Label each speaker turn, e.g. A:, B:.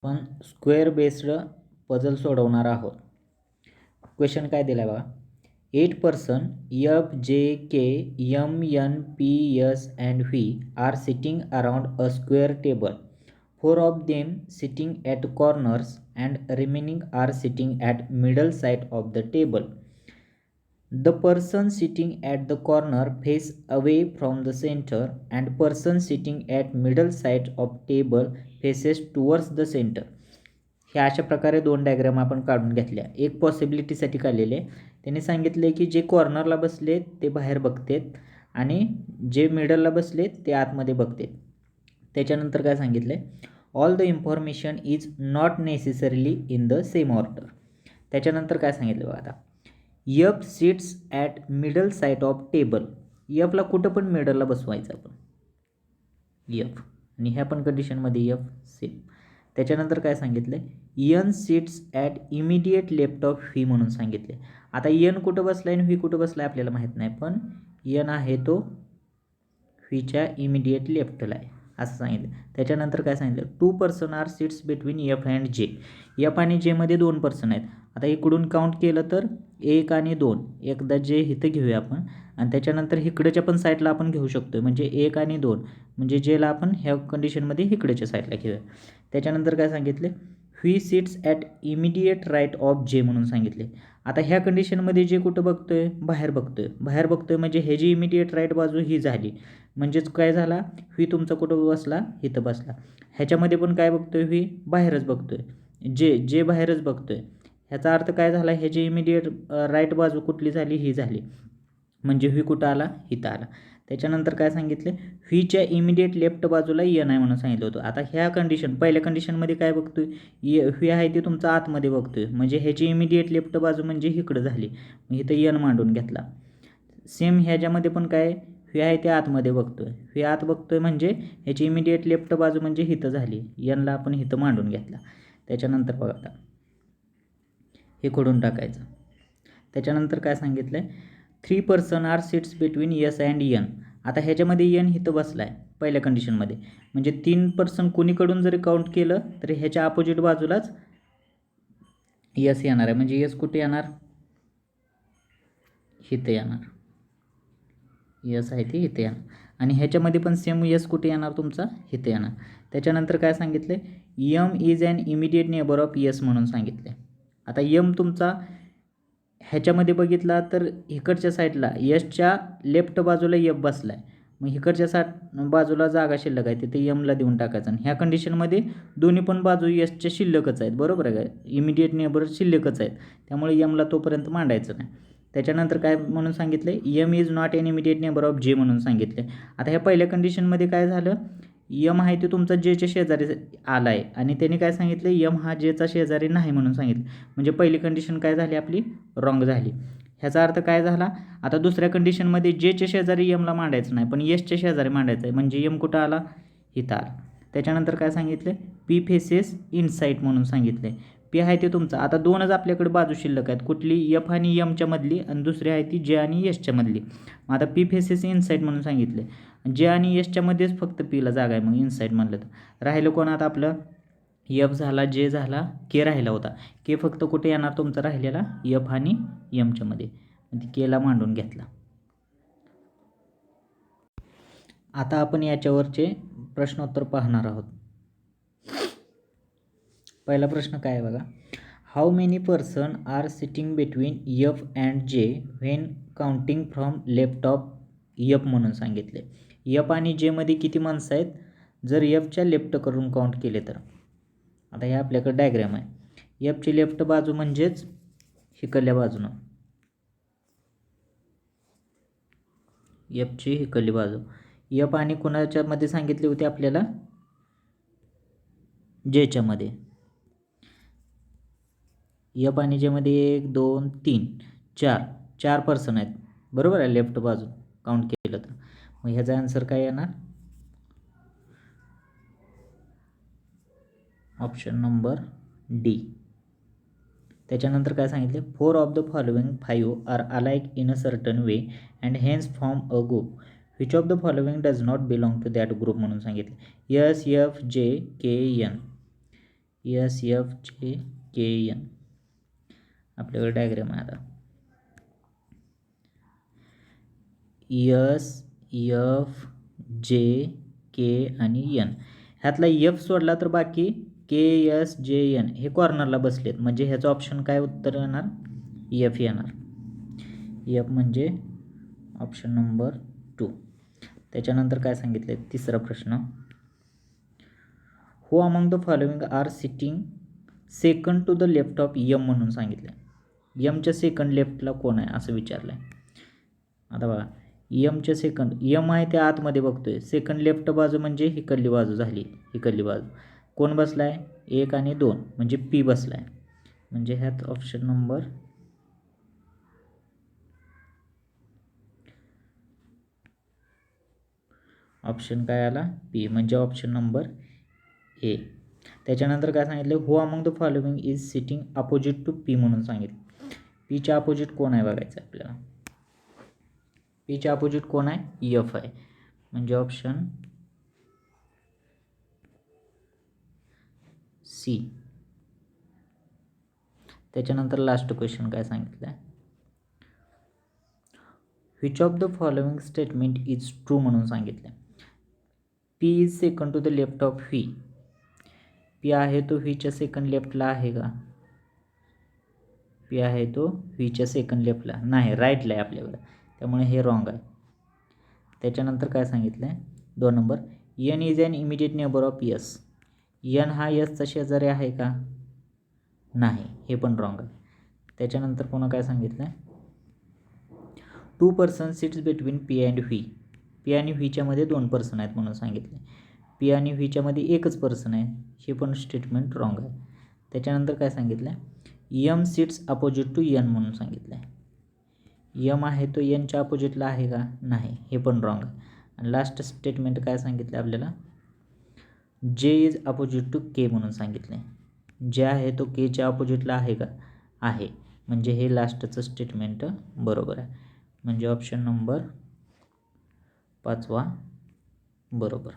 A: आपण square based puzzle सोडवणार आहोत. क्वेश्चन काय दिला आहे बघा. 8 person F J K M N P S and V are sitting around a square table. 4 of them sitting at corners and remaining are sitting at middle side of the table. The person sitting at the corner face away from the center and person sitting at middle side of table faces towards the center. ह्या अशा प्रकारे दोन diagram आपण काढून घेतल्या. एक पॉसिबिलिटीसाठी काढलेले. त्यांनी सांगितले की जे कॉर्नरला बसले ते बाहेर बघतेत आणि जे मिडलला बसले ते आतमध्ये बघतेत. त्याच्यानंतर काय सांगितले, all the information is not necessarily in the same order. त्याच्यानंतर काय सांगितलं बघा आता, F seats at middle side of table. एफला कुठं पण मिडलला बसवायचं आपण एफ, आणि ह्या पण कंडिशनमध्ये एफ सेम. त्याच्यानंतर काय सांगितलं, N sits at immediate left of V म्हणून सांगितले. आता एन कुठं बसला आहे आणि व्ही कुठं बसला आहे आपल्याला माहीत नाही, पण एन आहे तो व्हीच्या इमिडिएट लेफ्टला आहे असं सांगितलं. त्याच्यानंतर काय सांगितलं, 2 person are sits between F and J. F आणि जेमध्ये 2 पर्सन आहेत. आता इकडून काउंट केलं तर 1 आणि 2, एकदा जे इथं घेऊया आपण आणि त्याच्यानंतर इकडच्या पण साईडला आपण घेऊ शकतो. म्हणजे 1 आणि 2 म्हणजे जेला आपण ह्या कंडिशनमध्ये इकडच्या साईडला घेऊया. त्याच्यानंतर काय सांगितले, V sits at immediate right of J म्हणून सांगितले. आता ह्या कंडिशनमध्ये जे कुठं बघतोय, बाहेर बघतोय म्हणजे हे जी इमिडिएट राईट बाजू ही झाली. म्हणजेच काय झाला, व्ही तुमचा कुठं बसला, इथं बसला. ह्याच्यामध्ये पण काय बघतोय, व्ही बाहेरच बघतोय, जे बाहेरच बघतोय. ह्याचा अर्थ काय झाला, ह्याची इमिडिएट राईट बाजू कुठली झाली, ही झाली. म्हणजे व्ही कुठं आला, इथं आला. त्याच्यानंतर काय सांगितले, व्हीच्या इमिडिएट लेफ्ट बाजूला एन आहे म्हणून सांगितलं होतं. आता ह्या कंडिशन, पहिल्या कंडिशनमध्ये काय बघतोय, व्ही आहे ती तुमचा आतमध्ये बघतोय म्हणजे ह्याची इमिडिएट लेफ्ट बाजू म्हणजे इकडं झाली. मग इथं एन मांडून घेतला. सेम ह्याच्यामध्ये पण काय, व्ही आहे ते आतमध्ये बघतोय, व्ही आत बघतोय म्हणजे ह्याची इमिडिएट लेफ्ट बाजू म्हणजे इथं झाली. एनला आपण इथं मांडून घेतला. त्याच्यानंतर बघा आता हे खोडून टाकायचं. त्याच्यानंतर काय सांगितलं आहे, 3 person are sits between S and N. आता ह्याच्यामध्ये एन इथं बसला आहे पहिल्या कंडिशनमध्ये. म्हणजे 3 पर्सन कोणीकडून जरी काउंट केलं तरी ह्याच्या अपोजिट बाजूलाच एस येणार आहे. म्हणजे एस कुठे येणार, इथं येणार. एस आहे ती इथे येणार. आणि ह्याच्यामध्ये पण सेम एस कुठे येणार तुमचा, इथे येणार. त्याच्यानंतर काय सांगितलं, M is an immediate neighbour of S म्हणून सांगितले. आता एम तुमचा ह्याच्यामध्ये बघितला तर इकडच्या साईडला एसच्या लेफ्ट बाजूला एफ बसला आहे. मग इकडच्या बाजूला जागा शिल्लक आहे, तिथे एमला देऊन टाकायचं. आणि ह्या कंडिशनमध्ये दोन्ही पण बाजू एसच्या शिल्लकच आहेत, बरोबर आहे का, इमिडिएट नेबर शिल्लकच आहेत. त्यामुळे एमला तोपर्यंत मांडायचं नाही. त्याच्यानंतर काय म्हणून सांगितले, M is not an immediate neighbour of J म्हणून सांगितले. आता ह्या पहिल्या कंडिशनमध्ये काय झालं, एम आहे ते तुमचा जेच्या शेजारी आला आहे आणि त्यांनी काय सांगितलं, एम हा जेचा शेजारी नाही म्हणून सांगितलं. म्हणजे पहिली कंडिशन काय झाली आपली, रॉंग झाली. ह्याचा अर्थ काय झाला, आता दुसऱ्या कंडिशनमध्ये जेच्या शेजारी एमला मांडायचं नाही पण एसच्या शेजारी मांडायचं आहे. म्हणजे एम कुठं आला, इथं आला. त्याच्यानंतर काय सांगितलं, पी फेसेस इनसाइड म्हणून सांगितले. पी आहे ते तुमचा, आता दोनच आपल्याकडे बाजू शिल्लक आहेत, कुठली, एफ आणि एमच्या मधली आणि दुसरी आहे ती जे आणि एसच्या मधली. मग आता पी फेसेस इनसाइड म्हणून सांगितले. जे आणि एसच्या मध्येच फक्त पीला जागा आहे. मग इनसाइड म्हणलं तर राहिलं कोण आता आपलं, एफ झाला, जे झाला, के राहिला होता. के फक्त कुठे येणार तुमचा राहिलेला, एफ आणि एमच्या मध्ये. केला मांडून घेतला. आता आपण याच्यावरचे प्रश्नोत्तर पाहणार आहोत. पहिला प्रश्न काय आहे बघा, how many person are sitting between F and J when counting from left of F म्हणून सांगितले. एफ आणि जे मध्ये किती माणसं आहेत जर एफच्या लेफ्ट करून काउंट केले तर. आता हे आपल्याकडे डायग्राम आहे. एफची लेफ्ट बाजू म्हणजेच हिकडल्या बाजूनं, एफची हिकडली बाजू. एफ आणि कोणाच्या मध्ये सांगितले होते आपल्याला, जेच्या मध्ये. एफ आणि जे मध्ये 1 2 3 4 पर्सन आहेत, बरोबर आहे, लेफ्ट बाजू काउंट केलं तर. मग ह्याचा आन्सर काय येणार, ऑप्शन नंबर डी. त्याच्यानंतर काय सांगितले, 4 of the following 5 are alike in a certain way and hence form a group. Which of the following does not belong to that group म्हणून सांगितले. एस एफ जे के N. S F J के N. आपल्याकडे diagram आहे आता. S F J के आणि N. ह्यातला F सोडला तर बाकी के S जे एन हे कॉर्नरला बसलेत. म्हणजे ह्याचं ऑप्शन काय उत्तर येणार? एफ येणार. एफ म्हणजे ऑप्शन नंबर 2. त्याच्यानंतर काय सांगितलं आहे? तिसरा प्रश्न. Who among the following are sitting second to the left of M म्हणून सांगितलं. यमच्या सेकंड लेफ्टला कोण आहे असं विचारलं आहे. आता बघा, यमच्या सेकंड, यम आहे त्या आतमध्ये बघतोय. सेकंड लेफ्ट बाजू म्हणजे हिकडली बाजू झाली. हिकडली बाजू कोण बसला आहे? 1 आणि 2 म्हणजे पी बसला आहे. म्हणजे ह्यात ऑप्शन नंबर ऑप्शन काय आला? पी. म्हणजे ऑप्शन नंबर ए. त्याच्यानंतर काय सांगितलं? Who among the following is sitting opposite to P म्हणून सांगितलं. पीच्या अपोजिट कोण आहे बघायचं आपल्याला. पीच्या अपोजिट कोण आहे? एफ आहे. म्हणजे ऑप्शन सी. त्याच्यानंतर लास्ट क्वेश्चन काय सांगितलं आहे? Which of the following statement is true म्हणून सांगितलं. P is second to the left of V. P आहे तो व्हीच्या सेकंड लेफ्टला आहे का? पी आहे तो व्हीच्या सेकंड लेफ्टला नाही, राईटला आहे आपल्याकडं. त्यामुळे हे रॉंग आहे. त्याच्यानंतर काय सांगितलं आहे? 2 number. N is an immediate neighbour of S. N हा यसचा शेजारी आहे का? नाही, हे पण रॉंग आहे. त्याच्यानंतर पुन्हा काय सांगितलं आहे? 2 person sits between P and V. P आणि व्हीच्यामध्ये 2 पर्सन आहेत म्हणून सांगितले. पी आणि व्हीच्यामध्ये एकच पर्सन आहे. हे पण स्टेटमेंट रॉंग आहे. त्याच्यानंतर काय सांगितलं आहे? M sits opposite to N म्हणून सांगितलं आहे. यम आहे तो एनच्या अपोजिटला आहे का? नाही, हे पण रॉंग आहे. आणि लास्ट स्टेटमेंट काय सांगितलं आपल्याला? जे इज अपोजिट टू के म्हणून सांगितलं आहे. जे आहे तो केच्या अपोजिटला आहे का? आहे. म्हणजे हे लास्टचं स्टेटमेंट बरोबर आहे. म्हणजे ऑप्शन नंबर 5 बरोबर.